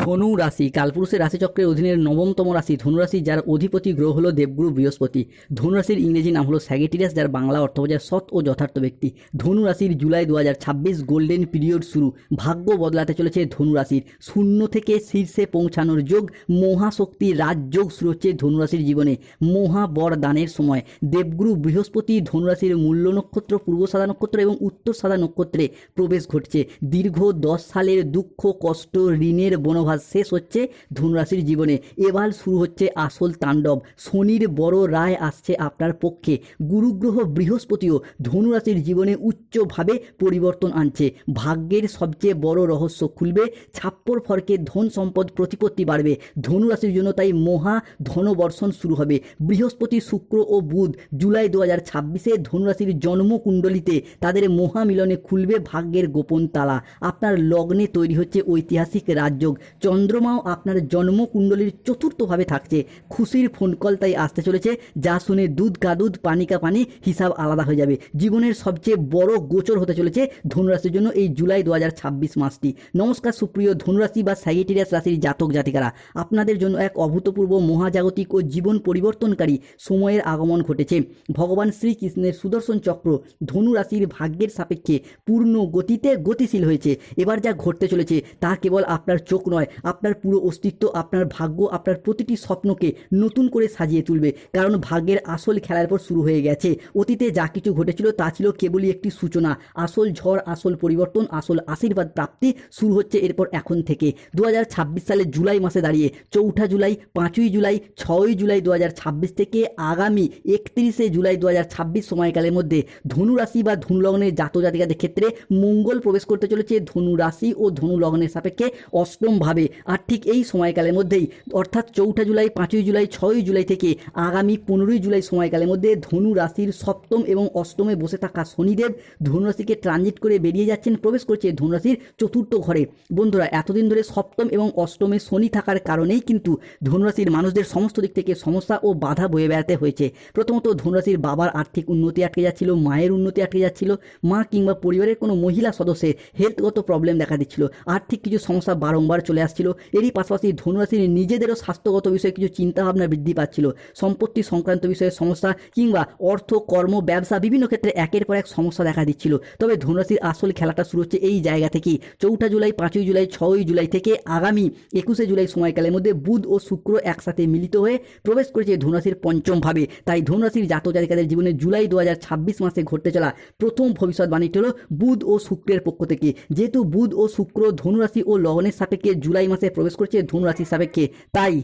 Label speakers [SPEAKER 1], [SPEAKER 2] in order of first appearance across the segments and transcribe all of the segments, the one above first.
[SPEAKER 1] ধনু রাশি কালপুরুষের রাশিচক্রের অধীনের নবমতম রাশি ধনুরাশি, যার অধিপতি গ্রহ হলো দেবগুরু বৃহস্পতি। ধনুরাশির ইংরেজি নাম হলো স্যাগিটেরিয়াস, যার বাংলা অর্থ বোঝায় সৎ ও যথার্থ ব্যক্তি। ধনুরাশির জুলাই 2026 গোল্ডেন পিরিয়ড শুরু। ভাগ্য বদলাতে চলেছে ধনুরাশির। শূন্য থেকে শীর্ষে পৌঁছানোর যোগ, মহাশক্তি রাজযোগ শুরু হচ্ছে ধনুরাশির জীবনে। মহাবরদানের সময়। দেবগুরু বৃহস্পতি ধনুরাশির মূল্য নক্ষত্র, পূর্ব সাদা নক্ষত্র এবং উত্তর সাদা নক্ষত্রে প্রবেশ ঘটছে। দীর্ঘ 10 সালের দুঃখ, কষ্ট, ঋণের বনভাস শেষ হচ্ছে ধনুরাশির জীবনে। এবার শুরু হচ্ছে আসল তাণ্ডব। শনির বড় রায় আসছে আপনার পক্ষে। গুরুগ্রহ বৃহস্পতিও ধনুরাশির জীবনে উচ্চভাবে পরিবর্তন আনছে। ভাগ্যের সবচেয়ে বড় রহস্য খুলবে। ছাপ্পর ফরকে ধন সম্পদ প্রতিপত্তি বাড়বে ধনুরাশির জন্য, তাই মহা ধনবর্ষণ শুরু হবে। বৃহস্পতি, শুক্র ও বুধ জুলাই 2026 ধনুরাশির জন্মকুণ্ডলিতে তাদের মহামিলনে খুলবে ভাগ্যের গোপন তালা। আপনার লগ্নে তৈরি হচ্ছে ঐতিহাসিক রাজযোগ। চন্দ্রমাও আপনার জন্মকুণ্ডলীর চতুর্থভাবে থাকছে। খুশির ফোন কল তাই আসতে চলেছে, যা শুনে দুধ কা দুধ পানি কা পানি হিসাব আলাদা হয়ে যাবে। জীবনের সবচেয়ে বড় গোচর হতে চলেছে ধনুরাশির জন্য এই জুলাই 2026 মাসটি। নমস্কার সুপ্রিয় ধনুরাশি বা স্যাগিটেরিয়াস রাশির জাতক জাতিকারা, আপনাদের জন্য এক অভূতপূর্ব মহাজাগতিক ও জীবন পরিবর্তনকারী সময়ের আগমন ঘটেছে। ভগবান শ্রীকৃষ্ণের সুদর্শন চক্র ধনুরাশির ভাগ্যের সাপেক্ষে পূর্ণ গতিতে গতিশীল হয়েছে। এবার যা ঘটতে চলেছে তা কেবল আপনার চোখ নয়, আপনার পুরো অস্তিত্ব, আপনার ভাগ্য, আপনার প্রতিটি স্বপ্নকে নতুন করে সাজিয়ে তুলবে। কারণ ভাগ্যের আসল খেলার পর শুরু হয়ে গেছে। অতীতে যা কিছু ঘটেছিল তা ছিল কেবলই একটি সূচনা। আসল ঝড়, আসল পরিবর্তন, আসল আশীর্বাদ প্রাপ্তি শুরু হচ্ছে এরপর এখন থেকে। 2026 সালে জুলাই মাসে দাঁড়িয়ে 4 জুলাই, 5 জুলাই, 6 জুলাই 2026 থেকে আগামী 31 জুলাই 2026 সময়কালের মধ্যে ধনুরাশি বা ধনুলগ্নের জাতক জাতিকাদের ক্ষেত্রে মঙ্গল প্রবেশ করতে চলেছে ধনু রাশি ও ধনু লগ্নের সাপেক্ষে অষ্টমভাবে। আর ঠিক এই সময়কালের মধ্যেই অর্থাৎ 4 জুলাই, 5 জুলাই, 6 জুলাই থেকে আগামী 15 জুলাই সময়কালের মধ্যে ধনু রাশির সপ্তম এবং অষ্টমে বসে থাকা শনিদেব ধনুরাশিকে ট্রানজিট করে বেরিয়ে যাচ্ছেন, প্রবেশ করছে ধনুরাশির চতুর্থ ঘরে। বন্ধুরা, এতদিন ধরে সপ্তম এবং অষ্টমে শনি থাকার কারণেই কিন্তু ধনুরাশির মানুষদের সমস্ত দিক থেকে সমস্যা ও বাধা বয়ে বেড়াতে হয়েছে। প্রথমত ধনুরাশির বাবার আর্থিক উন্নতি আটকে যাচ্ছিল, মায়ের উন্নতি আটকে যাচ্ছিল, মা কিংবা পরিবারের কোনো মহিলা সদস্যের হেলথগত প্রবলেম দেখা দিচ্ছিল, আর্থিক কিছু সমস্যা বারংবার চলে আসছিল। এরই পাশাপাশি ধনুরাশির নিজেদেরও স্বাস্থ্যগত বিষয়ে কিছু চিন্তাভাবনা বৃদ্ধি পাচ্ছিল। সম্পত্তি সংক্রান্ত বিষয়ে সমস্যা কিংবা অর্থ, কর্ম, ব্যবসা বিভিন্ন ক্ষেত্রে একের পর এক সমস্যা দেখা দিচ্ছিল। তবে ধনুরাশির আসল খেলাটা শুরু হচ্ছে এই জায়গা থেকেই। 4 জুলাই, 5 জুলাই, 6 জুলাই থেকে আগামী 21 জুলাই সময়কালের মধ্যে বুধ ও শুক্র একসাথে মিলিত হয়ে প্রবেশ করেছে ধনুরাশির পঞ্চম ভাবে। তাই ধনুরাশির জাতক জাতিকাদের জীবনে জুলাই 2026 মাসে ঘটতে চলা প্রথম ভবিষ্যৎবাণীটি হলো বুধ ও শুক্রের পক্ষ থেকে। যেহেতু বুধ ও শুক্র ধনুরাশি ও লগ্নের সাপেক্ষে জুলাই মাসে প্রবেশ করছে ধনুরাশির সাপেক্ষে, তাই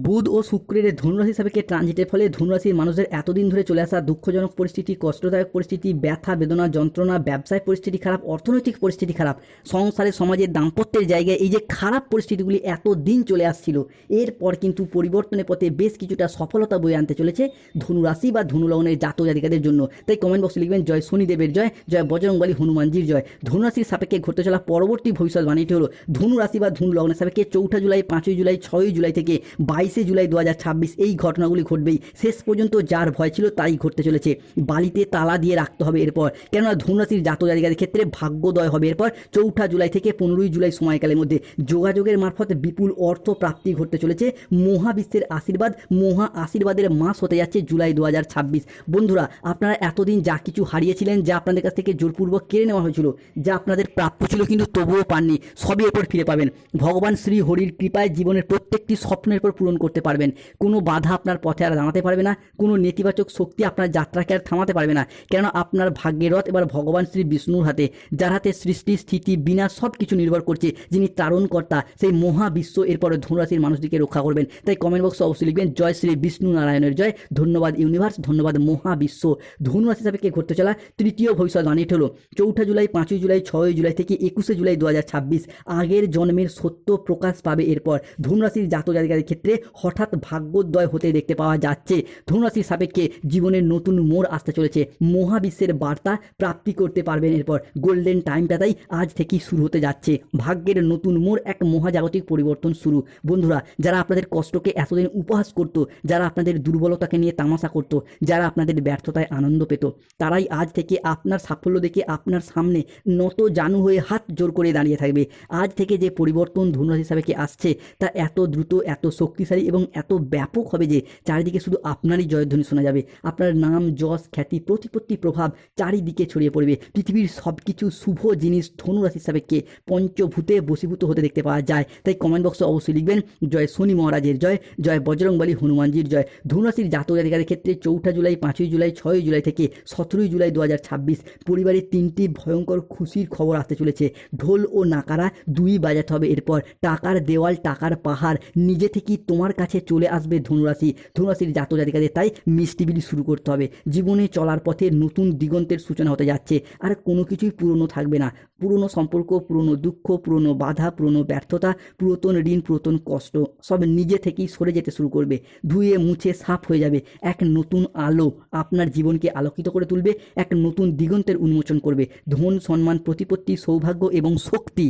[SPEAKER 1] বুধ ও শুক্রের ধনুরাশি সাপেক্ষে ট্রানজিটের ফলে ধনুরাশির মানুষদের এতদিন ধরে চলে আসা দুঃখজনক পরিস্থিতি, কষ্টদায়ক পরিস্থিতি, ব্যথা বেদনা, যন্ত্রণা, ব্যবসায় পরিস্থিতি খারাপ, অর্থনৈতিক পরিস্থিতি খারাপ, সংসারে সমাজের দাম্পত্যের জায়গায় এই যে খারাপ পরিস্থিতিগুলি এতদিন চলে আসছিল, এরপর কিন্তু পরিবর্তনের পথে বেশ কিছুটা সফলতা বয়ে আনতে চলেছে ধনুরাশি বা ধনুলগ্নের জাতক জাতিকাদের জন্য। তাই কমেন্ট বক্সে লিখবেন জয় শনিদেবের জয়, জয় বজরংবলী হনুমানজির জয়। ধনুরাশির সাপেক্ষে ঘটতে চলা পরবর্তী ভবিষ্যৎবাণীটি হলো ধনুরাশি বা ধনুলগ্নের সাপেক্ষে 4 জুলাই, 5 জুলাই, 6 জুলাই থেকে 22 জুলাই 2026 এই ঘটনাগুলি ঘটবেই। শেষ পর্যন্ত যার ভয় ছিল তাই ঘটতে চলেছে। বালিতে তালা দিয়ে রাখতে হবে এরপর, কেননা ধনুরাশির জাতক জাতিকাদের ক্ষেত্রে ভাগ্যোদয় হবে এরপর 4 জুলাই থেকে 15 জুলাই সময়কালের মধ্যে। যোগাযোগের মারফত বিপুল অর্থ প্রাপ্তি ঘটতে চলেছে। মহাবিশ্বের আশীর্বাদ, মহা আশীর্বাদের মাস হতে যাচ্ছে জুলাই 2026। বন্ধুরা, আপনারা এতদিন যা কিছু হারিয়েছিলেন, যা আপনাদের কাছ থেকে জোরপূর্বক কেড়ে নেওয়া হয়েছিল, যা আপনাদের প্রাপ্য ছিল কিন্তু তবুও পাননি, সবই এরপর ফিরে পাবেন। ভগবান শ্রী হরির কৃপায় জীবনের প্রত্যেকটি স্বপ্নের পর পূরণ করতে পারবেন। কোনো বাধা আপনার পথে আর দাঁড়াতে পারবে না, কোনো নেতিবাচক শক্তি আপনার যাত্রাকে আর থামাতে পারবে না, কেননা আপনার ভাগ্যের রথ এবার ভগবান শ্রী বিষ্ণুর হাতে, যার হাতে সৃষ্টি, স্থিতি, বিনাশ সব কিছু নির্ভর করছে। যিনি তারণকর্তা, সেই মহাবিশ্ব এরপরে ধনুরাশির মানুষটিকে রক্ষা করবেন। তাই কমেন্ট বক্সে অবশ্যই লিখবেন জয় শ্রী বিষ্ণু নারায়ণের জয়। ধন্যবাদ ইউনিভার্স, ধন্যবাদ মহাবিশ্ব। ধনুরাশি সাপেক্ষে ঘটতে চলা তৃতীয় ভবিষ্যৎবাণীটি হলো 4 জুলাই, 5 জুলাই, 6 জুলাই থেকে 21 জুলাই 2026 আগের জন্মের সত্য প্রকাশ পাবে এরপর। ধনুরাশির জাতক জাতিকাদের ক্ষেত্রে হঠাৎ ভাগ্যোদয় হতে দেখতে পাওয়া যাচ্ছে। ধনুরাশির সাপেক্ষে জীবনের নতুন মোড় আসতে চলেছে। মহাবিশ্বের বার্তা প্রাপ্তি করতে পারবেন। এরপর গোল্ডেন টাইমটা তাই আজ থেকেই শুরু হতে যাচ্ছে। ভাগ্যের নতুন মোড়, এক মহাজাগতিক পরিবর্তন শুরু। বন্ধুরা, যারা আপনাদের কষ্টকে এতদিন উপহাস করত, যারা আপনাদের দুর্বলতাকে নিয়ে তামাশা করত, যারা আপনাদের ব্যর্থতায় আনন্দ পেত, তারাই আজ থেকে আপনার সাফল্য দেখে আপনার সামনে নত জানু হয়ে হাত জোর করে দাঁড়িয়ে থাকবে। আজ থেকে যে পরিবর্তন ধনুরাশি হিসাবে কি আসছে তা এত দ্রুত, এত শক্তিশালী এবং এত ব্যাপক হবে যে চারিদিকে শুধু আপনারই জয়ধ্বনি শোনা যাবে। আপনার নাম, যশ, খ্যাতি, প্রতিপত্তি, প্রভাব চারিদিকে ছড়িয়ে পড়বে। পৃথিবীর সব কিছু শুভ জিনিস ধনুরাশি হিসাবেকে পঞ্চভূতে বশীভূত হতে দেখতে পাওয়া যায়। তাই কমেন্ট বক্সে অবশ্যই লিখবেন জয় শনি মহারাজের জয়, জয় বজরংবলী হনুমানজির জয়। ধনুরাশির জাতক জাতিকাদের ক্ষেত্রে 4 জুলাই, 5 জুলাই, 6 জুলাই থেকে 17 জুলাই 2026 পরিবারের 3টি ভয়ঙ্কর খুশির খবর আসতে চলেছে। ঢোল ও নাকারা দুই বাজাতে হবে। এরপর টাকার দেওয়াল, টাকার পাহাড় নিজে থেকেই তোমার কাছে চলে আসবে ধনুরাশি। ধনুরাশির জাতক জাতিকাদের তাই মিষ্টি বিলি শুরু করতে হবে। জীবনে চলার পথে নতুন দিগন্তের সূচনা হতে যাচ্ছে। আর কোনো কিছুই পুরনো থাকবে না। পুরনো সম্পর্ক, পুরনো দুঃখ, পুরনো বাধা, পুরনো ব্যর্থতা, পুরাতন ঋণ, পুরাতন কষ্ট সব নিজে থেকেই সরে যেতে শুরু করবে। ধুয়ে মুছে সাফ হয়ে যাবে। এক নতুন আলো আপনার জীবনকে আলোকিত করে তুলবে। এক নতুন দিগন্তের উন্মোচন করবে। ধন, সম্মান, প্রতিপত্তি, সৌভাগ্য এবং শক্তি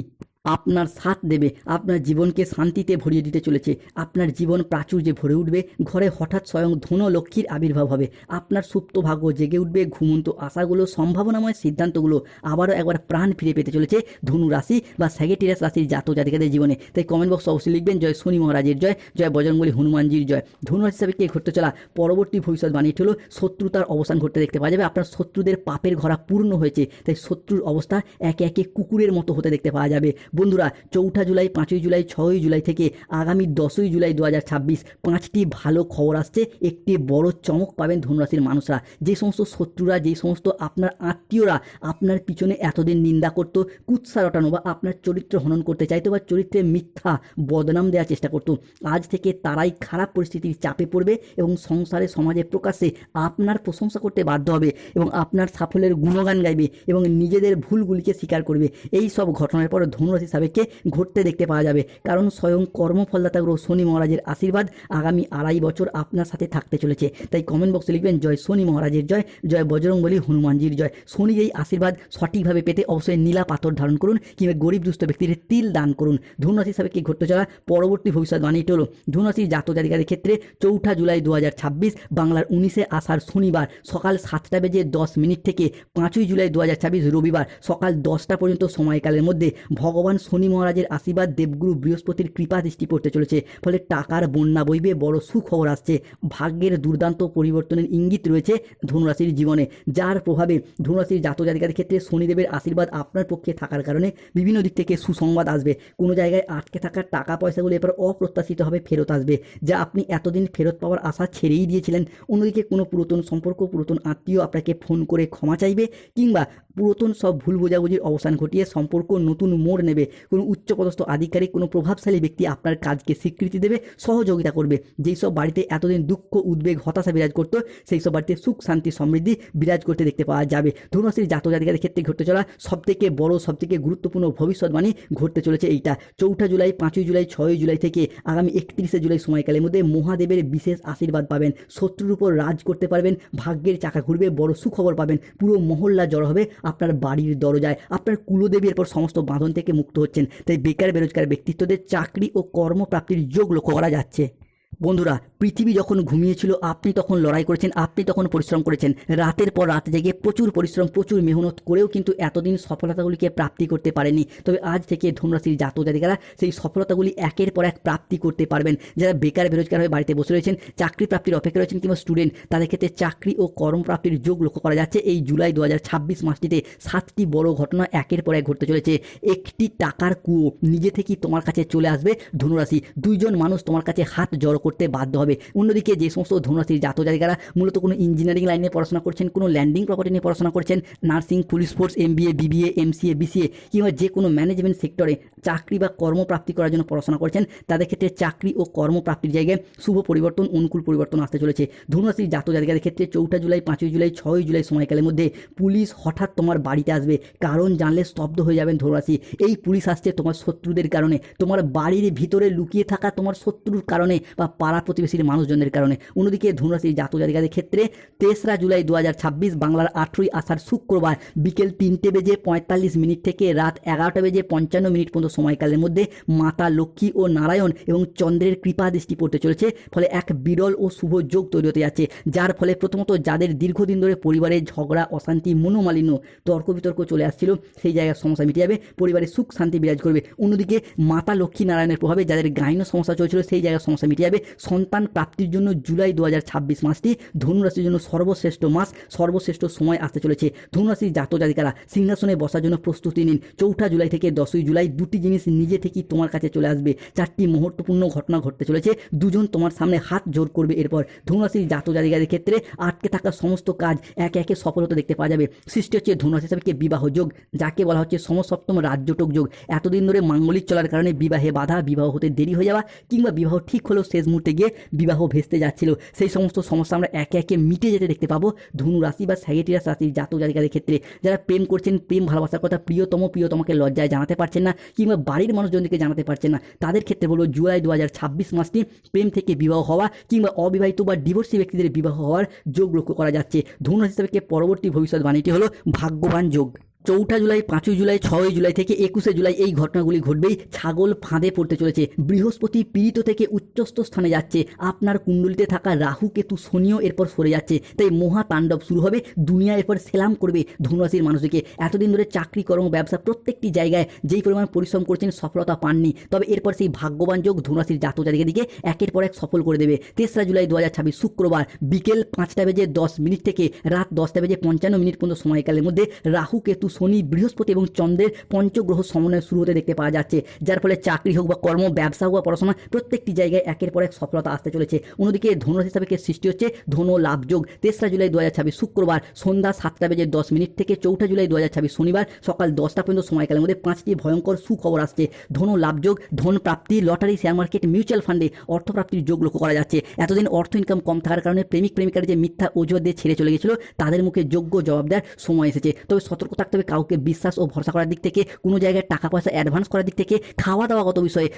[SPEAKER 1] আপনার সাথ দেবে। আপনার জীবনকে শান্তিতে ভরিয়ে দিতে চলেছে। আপনার জীবন প্রাচুর্যে ভরে উঠবে। ঘরে হঠাৎ স্বয়ং ধনলক্ষ্মীর আবির্ভাব হবে। আপনার সুপ্ত ভাগ্য জেগে উঠবে। ঘুমন্ত আশাগুলো, সম্ভাবনাময় সিদ্ধান্তগুলো আবারও একবার প্রাণ ফিরে পেতে চলেছে ধনু রাশি বা স্যাগিটেরিয়াস রাশির জাতক জাতিকাদের জীবনে। তাই কমেন্ট বক্সে অবশ্যই লিখবেন জয় শনি মহারাজের জয়, জয় বজরংবলী হনুমানজির জয়। ধনু রাশি হিসাবে কে ঘটতে চলা পরবর্তী ভবিষ্যৎবাণীটি হলো শত্রুতার অবসান ঘটতে দেখতে পাওয়া যাবে। আপনার শত্রুদের পাপের ঘরা পূর্ণ হয়েছে। তাই শত্রুর অবস্থা একে একে কুকুরের মতো হতে দেখতে পাওয়া যাবে। বন্ধুরা, 4 জুলাই, 5 জুলাই, 6 জুলাই থেকে আগামী 10 জুলাই 2026 5টি ভালো খবর আসছে। একটি বড় চমক পাবেন ধনুরাশির মানুষরা। যে সমস্ত শত্রুরা, যে সমস্ত আপনার আত্মীয়রা আপনার পিছনে এতদিন নিন্দা করত, কুৎসা রটানো বা আপনার চরিত্র হনন করতে চাইতো বা চরিত্রে মিথ্যা বদনাম দেওয়ার চেষ্টা করত, আজ থেকে তারাই খারাপ পরিস্থিতির চাপে পড়বে এবং সংসারে, সমাজে, প্রকাশ্যে আপনার প্রশংসা করতে বাধ্য হবে এবং আপনার সাফল্যের গুণগান গাইবে এবং নিজেদের ভুলগুলিকে স্বীকার করবে। এই সব ঘটনার পর ধনুরাশি সাবেককে ঘটতে দেখতে পাওয়া যাবে। কারণ স্বয়ং কর্মফলদাতা গ্রহ শনি মহারাজের আশীর্বাদ আগামী 2.5 বছর আপনার সাথে থাকতে চলেছে। তাই কমেন্ট বক্সে লিখবেন জয় শনি মহারাজের জয়, জয় বজরংবলী হনুমানজির জয়। শনির এই আশীর্বাদ সঠিকভাবে পেতে অবশ্যই নীলা পাথর ধারণ করুন কিংবা গরিব দুস্থ ব্যক্তির তিল দান করুন। ধনুরাশি সাবেককে ঘটতে চলা পরবর্তী ভবিষ্যৎবাণীটি হলো ধনুরাশির জাতক জাতিকাদের ক্ষেত্রে 4 জুলাই 2026 বাংলার 19 আষাঢ় শনিবার সকাল 7:10 থেকে 5 জুলাই 2026 রবিবার সকাল 10টা পর্যন্ত সময়কালের মধ্যে ভগবান শনি মহারাজের আশীর্বাদ, দেবগুরু বৃহস্পতির কৃপা দৃষ্টি পড়তে চলেছে। ফলে টাকার বন্যা বইবে। বড় সুখবর আসছে। ভাগ্যের দুর্দান্ত পরিবর্তনের ইঙ্গিত রয়েছে ধনুরাশির জীবনে, যার প্রভাবে ধনুরাশির জাতক জাতিকাদের ক্ষেত্রে শনিদেবের আশীর্বাদ আপনার পক্ষে থাকার কারণে বিভিন্ন দিক থেকে সুসংবাদ আসবে। কোনো জায়গায় আটকে থাকা টাকা পয়সাগুলো এবার অপ্রত্যাশিতভাবে ফেরত আসবে, যা আপনি এতদিন ফেরত পাওয়ার আশা ছেড়েই দিয়েছিলেন। অন্যদিকে কোনো পুরাতন সম্পর্ক, পুরাতন আত্মীয় আপনাকে ফোন করে ক্ষমা চাইবে কিংবা পুরাতন সব ভুল বোঝাবুঝির অবসান ঘটিয়ে সম্পর্ক নতুন মোড় নেবে। কোনো উচ্চপদস্থ আধিকারিক, কোনো প্রভাবশালী ব্যক্তি আপনার কাজকে স্বীকৃতি দেবে, সহযোগিতা করবে। যেই সব বাড়িতে এতদিন দুঃখ, উদ্বেগ, হতাশা বিরাজ করতো, সেই সব বাড়িতে সুখ, শান্তি, সমৃদ্ধি বিরাজ করতে দেখতে পাওয়া যাবে। ধনুরাশির জাতক জাতিকাদের ক্ষেত্রে ঘটতে চলা সবথেকে বড়, সবথেকে গুরুত্বপূর্ণ ভবিষ্যৎবাণী ঘটতে চলেছে এইটা। 4 জুলাই, 5 জুলাই, 6 জুলাই থেকে আগামী 31 জুলাই সময়কালের মধ্যে মহাদেবের বিশেষ আশীর্বাদ পাবেন। শত্রুর উপর রাজ করতে পারবেন। ভাগ্যের চাকা ঘুরবে। বড় সুখবর পাবেন। পুরো মহল্লা জড়ো হবে আপনার বাড়ির দরজায়। আপনার কুলদেবীর পর সমস্ত বাঁধন থেকে মুক্ত হচ্ছেন। তাই বেকার বেরোজগার ব্যক্তিত্বদের চাকরি ও কর্মপ্রাপ্তির যোগ লক্ষ্য করা যাচ্ছে। বন্ধুরা, পৃথিবী যখন ঘুমিয়েছিল আপনি তখন লড়াই করেছেন, আপনি তখন পরিশ্রম করেছেন। রাতের পর রাত জেগে প্রচুর পরিশ্রম, প্রচুর মেহনত করেও কিন্তু এতদিন সফলতাগুলিকে প্রাপ্তি করতে পারেনি। তবে আজ থেকে ধনুরাশির জাতক জাতিকারা সেই সফলতাগুলি একের পর এক প্রাপ্তি করতে পারবেন। যারা বেকার বেরোজগার হয়ে বাড়িতে বসে রয়েছেন, চাকরি প্রাপ্তির অপেক্ষা রয়েছেন কিংবা স্টুডেন্ট, তাদের ক্ষেত্রে চাকরি ও কর্মপ্রাপ্তির যোগ লক্ষ্য করা যাচ্ছে। এই জুলাই 2026 মাসটিতে 7টি বড় ঘটনা একের পর এক ঘটতে চলেছে। একটি টাকার কুয়ো নিজে থেকেই তোমার কাছে চলে আসবে ধনুরাশি। 2 জন মানুষ তোমার কাছে হাত জড়ো করতে বাধ্য হবে। হবে। অন্যদিকে যে সমস্ত ধনুরাশির জাতক জাতিকারা মূলত কোনো ইঞ্জিনিয়ারিং লাইনে পড়াশোনা করছেন, কোনো ল্যান্ডিং প্রপার্টি নিয়ে পড়াশোনা করছেন, nursing, police force, MBA, BBA, MCA, BCA কিংবা যে কোনো ম্যানেজমেন্ট সেক্টরে চাকরি বা কর্মপ্রাপ্তি করার জন্য পড়াশোনা করছেন, তাদের ক্ষেত্রে চাকরি ও কর্মপ্রাপ্তির জায়গায় শুভ পরিবর্তন, অনুকূল পরিবর্তন আসতে চলেছে। ধনুরাশির জাতক জাতিকাদের ক্ষেত্রে 4 জুলাই, 5 জুলাই, 6 জুলাই সময়কালের মধ্যে পুলিশ হঠাৎ তোমার বাড়িতে আসবে, কারণ জানলে স্তব্ধ হয়ে যাবেন ধনুরাশি। এই পুলিশ আসছে তোমার শত্রুদের কারণে, তোমার বাড়ির ভিতরে লুকিয়ে থাকা তোমার শত্রুর কারণে বা পাড়া প্রতিবেশীর মানুষজনের কারণে। অন্যদিকে ধনুরাশির জাতক জাতিকাদের ক্ষেত্রে 3রা জুলাই 2026 বাংলার 8ই আষাঢ় শুক্রবার বিকেল 3:45 থেকে রাত 11:55 পর্যন্ত সময়কালের মধ্যে মাতা লক্ষ্মী ও নারায়ণ এবং চন্দ্রের কৃপা দৃষ্টি পড়তে চলেছে। ফলে এক বিরল ও শুভ যোগ তৈরি হতে যাচ্ছে, যার ফলে প্রথমত যাদের দীর্ঘদিন ধরে পরিবারে ঝগড়া, অশান্তি, মনোমালিন্য, তর্ক বিতর্ক চলে আসছিল, সেই জায়গায় সমস্যা মিটে যাবে, পরিবারে সুখ শান্তি বিরাজ করবে। অন্যদিকে মাতা লক্ষ্মী নারায়ণের প্রভাবে যাদের গাইন সমস্যা চলছিল, সেই জায়গায় সমস্যা মিটে যাবে। সন্তান প্রাপ্তির জন্য জুলাই 2026 মাসটি ধনুরাশির জন্য সর্বশ্রেষ্ঠ মাস, সর্বশ্রেষ্ঠ সময় আসতে চলেছে। ধনুরাশির জাতক জাতিকারা সিংহাসনে বসার জন্য প্রস্তুতি নিন। 4 জুলাই থেকে 10 জুলাই দুটি জিনিস নিজে থেকেই তোমার কাছে চলে আসবে। 4টি মুহূর্তপূর্ণ ঘটনা ঘটতে চলেছে, দুজন তোমার সামনে হাত জোর করবে। এরপর ধনুরাশির জাতক জাতিকাদের ক্ষেত্রে আটকে থাকা সমস্ত কাজ একে একে সফলতা দেখতে পাওয়া যাবে। সৃষ্টি হচ্ছে ধনুরাশি হিসাবে বিবাহ যোগ, যাকে বলা হচ্ছে সমসপ্তম রাজ্যটক যোগ। এতদিন ধরে মাঙ্গলিক চলার কারণে বিবাহে বাধা, বিবাহ হতে দেরি হয়ে যাওয়া কিংবা বিবাহ ঠিক হলেও শেষ মুহূর্তে গিয়ে বিবাহ ভেস্তে যাচ্ছিল, সেই সমস্ত সমস্যা আমরা একে একে মিটে যেতে দেখতে পাবো ধনুরাশি বা স্যাজিটেরিয়াস রাশির জাতক জাতিকাদের ক্ষেত্রে। যারা প্রেম করছেন, প্রেম ভালোবাসার কথা প্রিয়তমাকে লজ্জায় জানাতে পারছেন না কিংবা বাড়ির মানুষজনকে জানাতে পারছেন না, তাদের ক্ষেত্রে বলবো জুলাই 2026 মাসটি প্রেম থেকে বিবাহ হওয়া কিংবা অবিবাহিত বা ডিভোর্সি ব্যক্তিদের বিবাহ হওয়ার যোগ লক্ষ্য করা যাচ্ছে। ধনুরাশি হিসাবে পরবর্তী ভবিষ্যৎবাণীটি হলো ভাগ্যবান যোগ। 4 জুলাই, 5 জুলাই, 6 জুলাই থেকে 21 জুলাই এই ঘটনাগুলি ঘটবেই। ছাগল ফাঁদে পড়তে চলেছে, বৃহস্পতি পীড়িত থেকে উচ্চস্থ স্থানে যাচ্ছে, আপনার কুণ্ডলিতে থাকা রাহু কেতু শনিও এরপর সরে যাচ্ছে, তাই মহা তাণ্ডব শুরু হবে। দুনিয়া এরপর সেলাম করবে ধনুরাশির মানুষদেরকে। এতদিন ধরে চাকরি, কর্ম, ব্যবসা প্রত্যেকটি জায়গায় যেই পরিমাণ পরিশ্রম করছেন সফলতা পাননি, তবে এরপর সেই ভাগ্যবান যোগ ধনুরাশির জাতক জাতিকাদের দিকে একের পর এক সফল করে দেবে। 3রা জুলাই 2026 শুক্রবার বিকেল 5:10 থেকে রাত 10:55 পর্যন্ত সময়কালের মধ্যে রাহু কেতু শনি, বৃহস্পতি এবং চন্দ্রের পঞ্চগ্রহ সমন্বয় শুরু হতে দেখতে পাওয়া যাচ্ছে, যার ফলে চাকরি হোক বা কর্ম, ব্যবসা হোক বা পড়াশোনা প্রত্যেকটি জায়গায় একের পর এক সফলতা আসতে চলেছে। অন্যদিকে ধনুরাশি হিসাবে সৃষ্টি হচ্ছে ধনু লাভ যোগ। 3রা জুলাই 2026 শুক্রবার সন্ধ্যা 7:10 থেকে 4 জুলাই 2026 শনিবার সকাল 10টা পর্যন্ত সময়কালের মধ্যে 5টি ভয়ঙ্কর সুখবর আসছে। ধনু লাভ যোগ, ধন প্রাপ্তি, লটারি, শেয়ার মার্কেট, মিউচুয়াল ফান্ডে অর্থপ্রাপ্তির যোগ লক্ষ্য করা যাচ্ছে। এতদিন অর্থ ইনকাম কম থাকার কারণে প্রেমিক প্রেমিকার যে মিথ্যা অজুহাত দিয়ে ছেড়ে চলে গেছিল, তাদের মুখে যোগ্য জবাব দেওয়ার সময় এসেছে। তবে সতর্ক থাকতে হবে কাউকে বিশ্বাস ও ভরসা করার দিক থেকে, কোনো জায়গায় টাকা পয়সা অ্যাডভান্স করার দিক থেকে, খাওয়া দাওয়াগত বিষয়ে